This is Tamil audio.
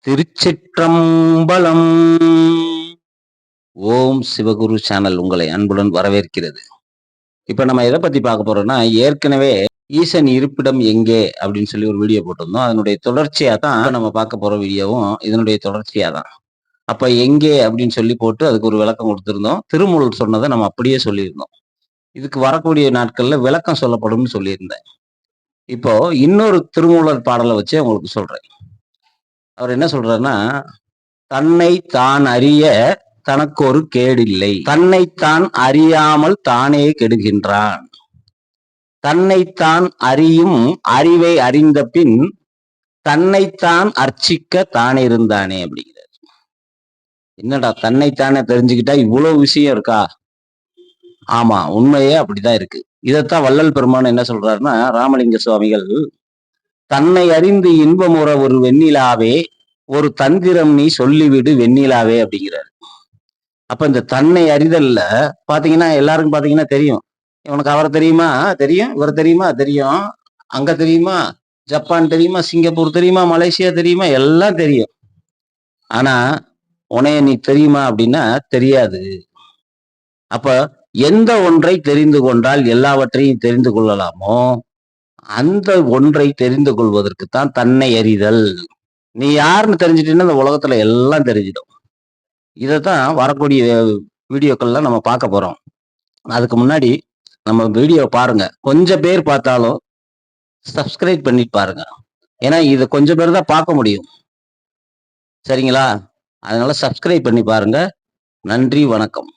திருச்சிற்றம்பலம். ஓம் சிவகுரு சேனல் உங்களை அன்புடன் வரவேற்கிறது. இப்ப நம்ம எதை பத்தி பார்க்க போறோம்னா, ஏற்கனவே ஈசன் இருப்பிடம் எங்கே அப்படின்னு சொல்லி ஒரு வீடியோ போட்டிருந்தோம். அதனுடைய தொடர்ச்சியா தான் நம்ம பார்க்க போற வீடியோவும் இதனுடைய தொடர்ச்சியா தான். அப்ப எங்கே அப்படின்னு சொல்லி போட்டு அதுக்கு ஒரு விளக்கம் கொடுத்திருந்தோம். திருமூலர் சொன்னதை நம்ம அப்படியே சொல்லியிருந்தோம். இதுக்கு வரக்கூடிய நாட்கள்ல விளக்கம் சொல்லப்படும்னு சொல்லியிருந்தேன். இப்போ இன்னொரு திருமூலர் பாடலை வச்சு உங்களுக்கு சொல்றேன். அவர் என்ன சொல்றாருன்னா, தன்னை தான் அறிய தனக்கு ஒரு கேடில்லை, தன்னைத்தான் அறியாமல் தானே கெடுகின்றான், தன்னைத்தான் அறியும் அறிவை அறிந்த பின் தன்னைத்தான் அர்ச்சிக்க தானே இருந்தானே அப்படிங்கிறார். என்னடா தன்னைத்தானே தெரிஞ்சுக்கிட்டா இவ்வளவு விஷயம் இருக்கா? ஆமா, உண்மையே அப்படிதான் இருக்கு. இதைத்தான் வள்ளல் பெருமான் என்ன சொல்றாருன்னா, ராமலிங்க சுவாமிகள் தன்னை அறிந்து இன்பமுற ஒரு வெண்ணிலாவே ஒரு தந்திரம் நீ சொல்லிவிடு வெண்ணிலாவே அப்படிங்கிறாரு. அப்ப இந்த தன்னை அறிதல்ல பாத்தீங்கன்னா எல்லாருக்கும் பாத்தீங்கன்னா தெரியும். உனக்கு அவரை தெரியுமா? தெரியும். இவர் தெரியுமா? தெரியும். அங்க தெரியுமா? ஜப்பான் தெரியுமா? சிங்கப்பூர் தெரியுமா? மலேசியா தெரியுமா? எல்லாம் தெரியும். ஆனா உனைய நீ தெரியுமா அப்படின்னா தெரியாது. அப்ப எந்த ஒன்றை தெரிந்து கொண்டால் எல்லாவற்றையும் தெரிந்து கொள்ளலாமோ அந்த ஒன்றை தெரிந்து கொள்வதற்குத்தான் தன்னை அறிதல். நீ யாருன்னு தெரிஞ்சிட்டீங்கன்னா இந்த உலகத்துல எல்லாம் தெரிஞ்சிடும். இதைத்தான் வரக்கூடிய வீடியோக்கள்லாம் நம்ம பார்க்க போறோம். அதுக்கு முன்னாடி நம்ம வீடியோ பாருங்க. கொஞ்சம் பேர் பார்த்தாலும் சப்ஸ்கிரைப் பண்ணிட்டு பாருங்க. ஏன்னா இது கொஞ்சம் பேர் தான் பார்க்க முடியும். சரிங்களா? அதனால சப்ஸ்கிரைப் பண்ணி பாருங்க. நன்றி, வணக்கம்.